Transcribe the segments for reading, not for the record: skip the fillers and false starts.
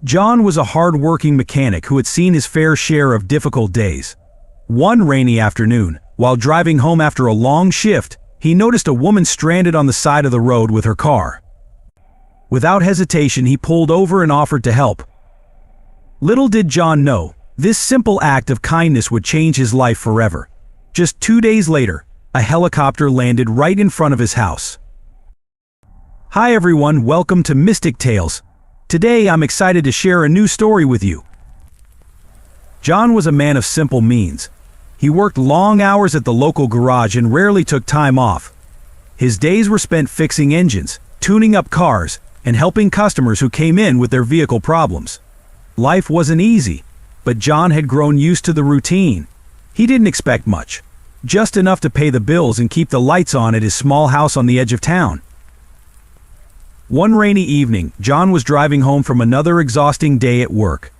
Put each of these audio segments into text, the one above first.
John was a hard-working mechanic who had seen his fair share of difficult days. One rainy afternoon, while driving home after a long shift, he noticed a woman stranded on the side of the road with her car. Without hesitation, he pulled over and offered to help. Little did John know, this simple act of kindness would change his life forever. Just 2 days later, a helicopter landed right in front of his house. Hi everyone, welcome to Mystic Tales. Today I'm excited to share a new story with you. John was a man of simple means. He worked long hours at the local garage and rarely took time off. His days were spent fixing engines, tuning up cars, and helping customers who came in with their vehicle problems. Life wasn't easy, but John had grown used to the routine. He didn't expect much, just enough to pay the bills and keep the lights on at his small house on the edge of town. One rainy evening, John was driving home from another exhausting day at work.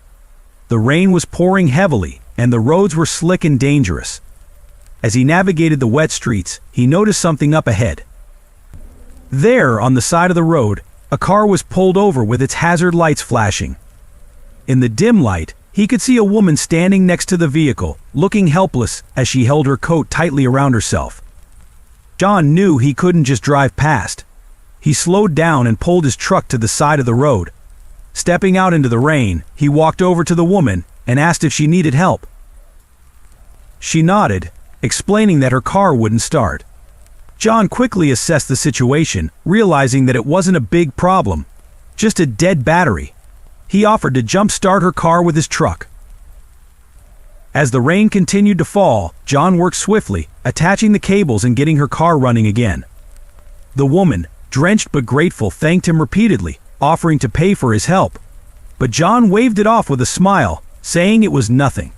The rain was pouring heavily, and the roads were slick and dangerous. As he navigated the wet streets, he noticed something up ahead. There, on the side of the road, a car was pulled over with its hazard lights flashing. In the dim light, he could see a woman standing next to the vehicle, looking helpless as she held her coat tightly around herself. John knew he couldn't just drive past. He slowed down and pulled his truck to the side of the road. Stepping out into the rain, he walked over to the woman and asked if she needed help. She nodded, explaining that her car wouldn't start. John quickly assessed the situation, realizing that it wasn't a big problem, just a dead battery. He offered to jump-start her car with his truck. As the rain continued to fall, John worked swiftly, attaching the cables and getting her car running again. The woman, drenched but grateful, thanked him repeatedly, offering to pay for his help. But John waved it off with a smile, saying it was nothing.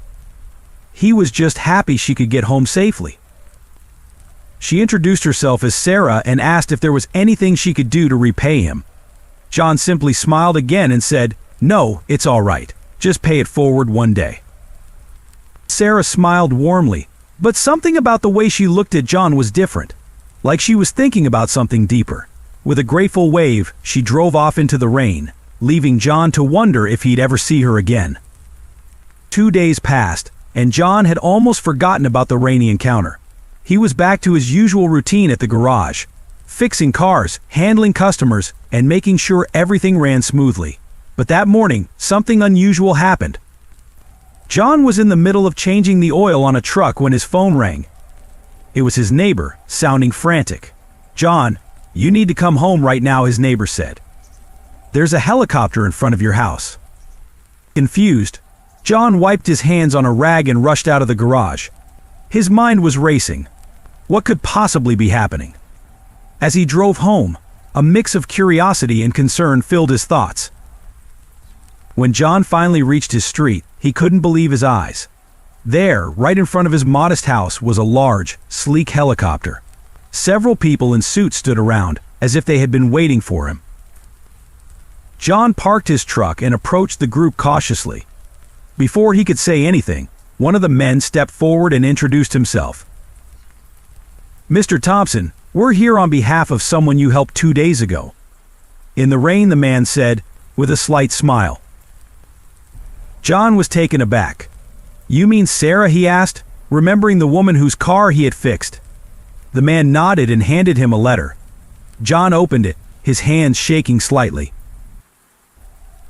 He was just happy she could get home safely. She introduced herself as Sarah and asked if there was anything she could do to repay him. John simply smiled again and said, "No, it's all right. Just pay it forward one day." Sarah smiled warmly, but something about the way she looked at John was different, like she was thinking about something deeper. With a grateful wave, she drove off into the rain, leaving John to wonder if he'd ever see her again. 2 days passed, and John had almost forgotten about the rainy encounter. He was back to his usual routine at the garage, fixing cars, handling customers, and making sure everything ran smoothly. But that morning, something unusual happened. John was in the middle of changing the oil on a truck when his phone rang. It was his neighbor, sounding frantic. "John, you need to come home right now," his neighbor said. "There's a helicopter in front of your house." Confused, John wiped his hands on a rag and rushed out of the garage. His mind was racing. What could possibly be happening? As he drove home, a mix of curiosity and concern filled his thoughts. When John finally reached his street, he couldn't believe his eyes. There, right in front of his modest house, was a large, sleek helicopter. Several people in suits stood around, as if they had been waiting for him. John parked his truck and approached the group cautiously. Before he could say anything, one of the men stepped forward and introduced himself. "Mr. Thompson, we're here on behalf of someone you helped 2 days ago." In the rain, the man said, with a slight smile. John was taken aback. "You mean Sarah?" he asked, remembering the woman whose car he had fixed. The man nodded and handed him a letter. John opened it, his hands shaking slightly.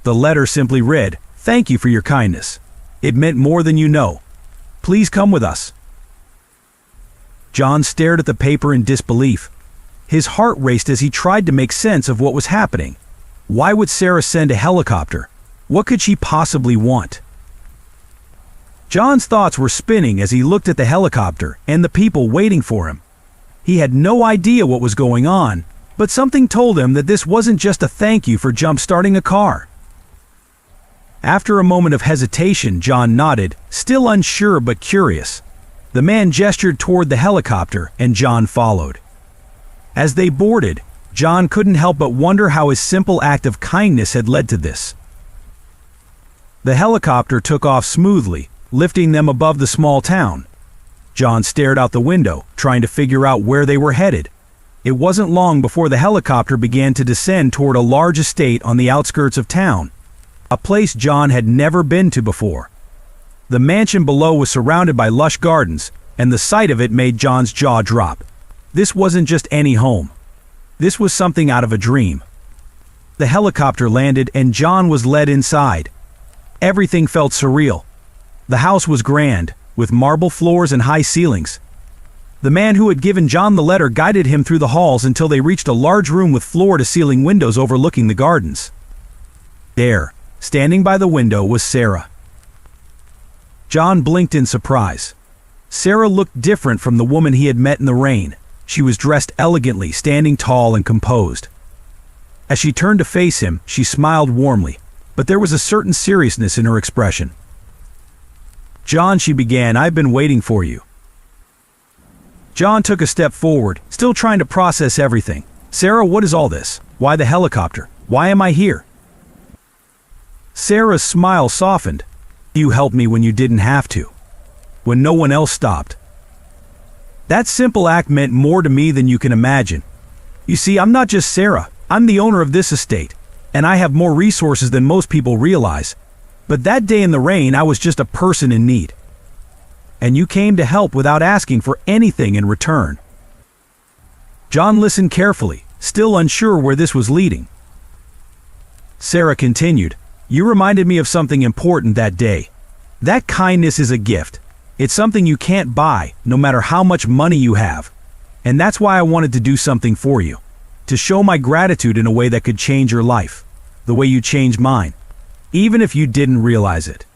The letter simply read, "Thank you for your kindness. It meant more than you know. Please come with us." John stared at the paper in disbelief. His heart raced as he tried to make sense of what was happening. Why would Sarah send a helicopter? What could she possibly want? John's thoughts were spinning as he looked at the helicopter and the people waiting for him. He had no idea what was going on, but something told him that this wasn't just a thank you for jump-starting a car. After a moment of hesitation, John nodded, still unsure but curious. The man gestured toward the helicopter, and John followed. As they boarded, John couldn't help but wonder how his simple act of kindness had led to this. The helicopter took off smoothly, lifting them above the small town. John stared out the window, trying to figure out where they were headed. It wasn't long before the helicopter began to descend toward a large estate on the outskirts of town. a place John had never been to before. The mansion below was surrounded by lush gardens, and the sight of it made John's jaw drop. This wasn't just any home. This was something out of a dream. The helicopter landed and John was led inside. Everything felt surreal. The house was grand, with marble floors and high ceilings. The man who had given John the letter guided him through the halls until they reached a large room with floor-to-ceiling windows overlooking the gardens. There, standing by the window, was Sarah. John blinked in surprise. Sarah looked different from the woman he had met in the rain. She was dressed elegantly, standing tall and composed. As she turned to face him, she smiled warmly, but there was a certain seriousness in her expression. "John," she began, "I've been waiting for you." John took a step forward, still trying to process everything. "Sarah, what is all this? Why the helicopter? Why am I here?" Sarah's smile softened. "You helped me when you didn't have to. When no one else stopped. That simple act meant more to me than you can imagine. You see, I'm not just Sarah. I'm the owner of this estate, and I have more resources than most people realize. But that day in the rain, I was just a person in need. And you came to help without asking for anything in return." John listened carefully, still unsure where this was leading. Sarah continued, "You reminded me of something important that day. That kindness is a gift. It's something you can't buy, no matter how much money you have. And that's why I wanted to do something for you. To show my gratitude in a way that could change your life. The way you changed mine. Even if you didn't realize it."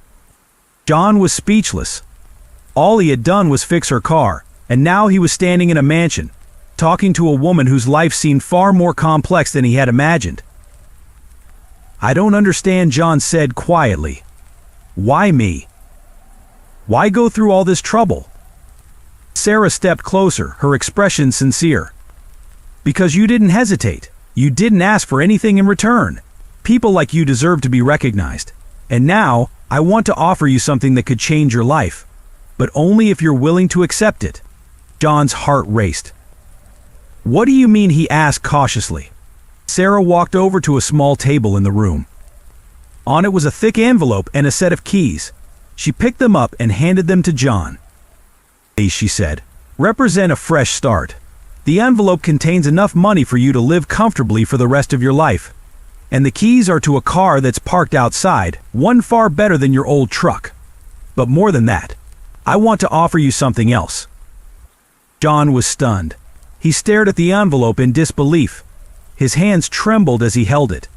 John was speechless. All he had done was fix her car, and now he was standing in a mansion, talking to a woman whose life seemed far more complex than he had imagined. "I don't understand," John said quietly. "Why me? Why go through all this trouble?" Sarah stepped closer, her expression sincere. "Because you didn't hesitate. You didn't ask for anything in return. People like you deserve to be recognized. And now, I want to offer you something that could change your life. But only if you're willing to accept it." John's heart raced. "What do you mean?" he asked cautiously. Sarah walked over to a small table in the room. On it was a thick envelope and a set of keys. She picked them up and handed them to John. "These," she said, "represent a fresh start. The envelope contains enough money for you to live comfortably for the rest of your life. And the keys are to a car that's parked outside, one far better than your old truck. But more than that, I want to offer you something else." John was stunned. He stared at the envelope in disbelief. His hands trembled as he held it.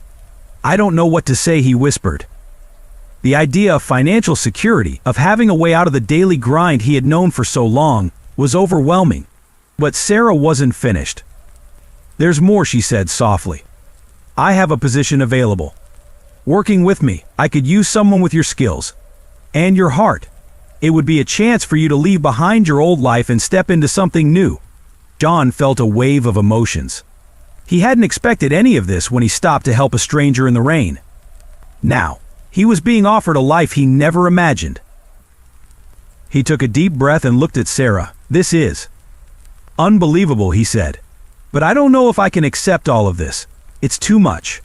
"I don't know what to say," he whispered. The idea of financial security, of having a way out of the daily grind he had known for so long, was overwhelming. But Sarah wasn't finished. "There's more," she said softly. "I have a position available. Working with me, I could use someone with your skills. And your heart. It would be a chance for you to leave behind your old life and step into something new." John felt a wave of emotions. He hadn't expected any of this when he stopped to help a stranger in the rain. Now, he was being offered a life he never imagined. He took a deep breath and looked at Sarah. "This is unbelievable," he said. "But I don't know if I can accept all of this. It's too much."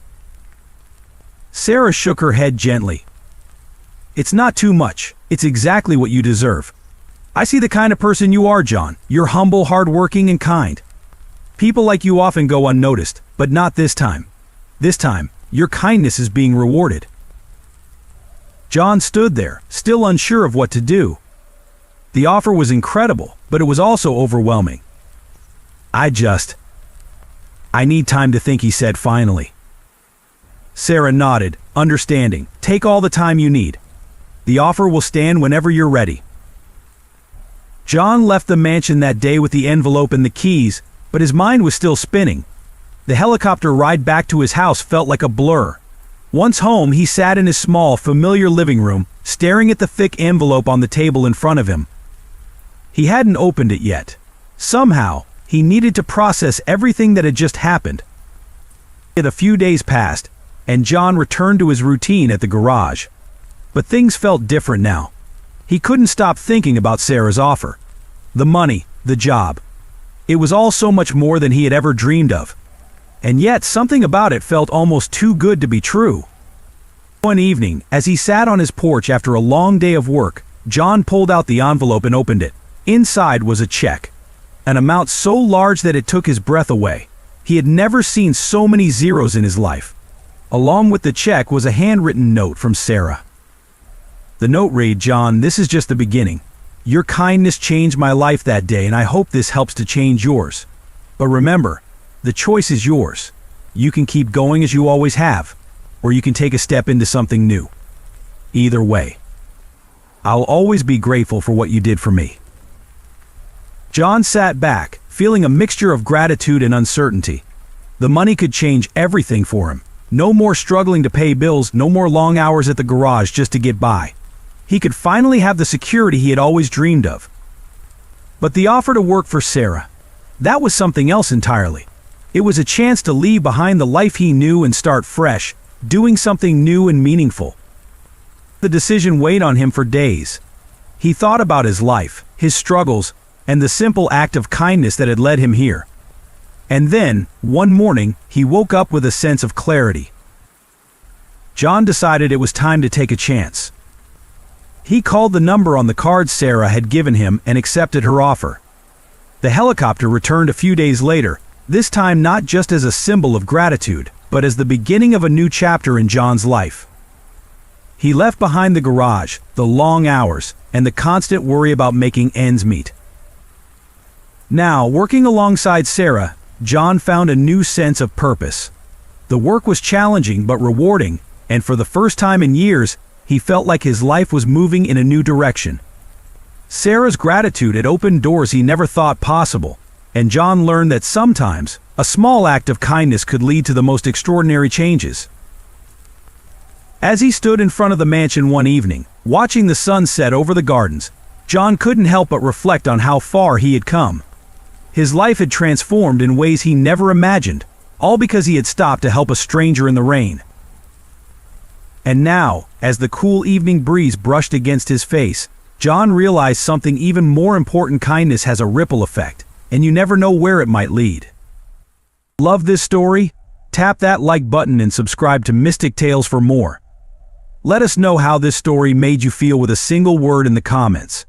Sarah shook her head gently. "It's not too much. It's exactly what you deserve. I see the kind of person you are, John. You're humble, hardworking, and kind. People like you often go unnoticed, but not this time. This time, your kindness is being rewarded." John stood there, still unsure of what to do. The offer was incredible, but it was also overwhelming. I need time to think," he said finally. Sarah nodded, understanding. "Take all the time you need. The offer will stand whenever you're ready." John left the mansion that day with the envelope and the keys, but his mind was still spinning. The helicopter ride back to his house felt like a blur. Once home, he sat in his small, familiar living room, staring at the thick envelope on the table in front of him. He hadn't opened it yet. Somehow, he needed to process everything that had just happened. A few days passed, and John returned to his routine at the garage. But things felt different now. He couldn't stop thinking about Sarah's offer. The money, the job. It was all so much more than he had ever dreamed of. And yet something about it felt almost too good to be true. One evening, as he sat on his porch after a long day of work, John pulled out the envelope and opened it. Inside was a check, an amount so large that it took his breath away. He had never seen so many zeros in his life. Along with the check was a handwritten note from Sarah. The note read, "John, this is just the beginning. Your kindness changed my life that day, and I hope this helps to change yours. But remember, the choice is yours. You can keep going as you always have, or you can take a step into something new. Either way, I'll always be grateful for what you did for me." John sat back, feeling a mixture of gratitude and uncertainty. The money could change everything for him. No more struggling to pay bills, no more long hours at the garage just to get by. He could finally have the security he had always dreamed of. But the offer to work for Sarah, that was something else entirely. It was a chance to leave behind the life he knew and start fresh, doing something new and meaningful. The decision weighed on him for days. He thought about his life, his struggles, and the simple act of kindness that had led him here. And then, one morning, he woke up with a sense of clarity. John decided it was time to take a chance. He called the number on the card Sarah had given him and accepted her offer. The helicopter returned a few days later, this time not just as a symbol of gratitude, but as the beginning of a new chapter in John's life. He left behind the garage, the long hours, and the constant worry about making ends meet. Now, working alongside Sarah, John found a new sense of purpose. The work was challenging but rewarding, and for the first time in years, he felt like his life was moving in a new direction. Sarah's gratitude had opened doors he never thought possible, and John learned that sometimes, a small act of kindness could lead to the most extraordinary changes. As he stood in front of the mansion one evening, watching the sun set over the gardens, John couldn't help but reflect on how far he had come. His life had transformed in ways he never imagined, all because he had stopped to help a stranger in the rain. And now, as the cool evening breeze brushed against his face, John realized something even more important: kindness has a ripple effect, and you never know where it might lead. Love this story? Tap that like button and subscribe to Mystic Tales for more. Let us know how this story made you feel with a single word in the comments.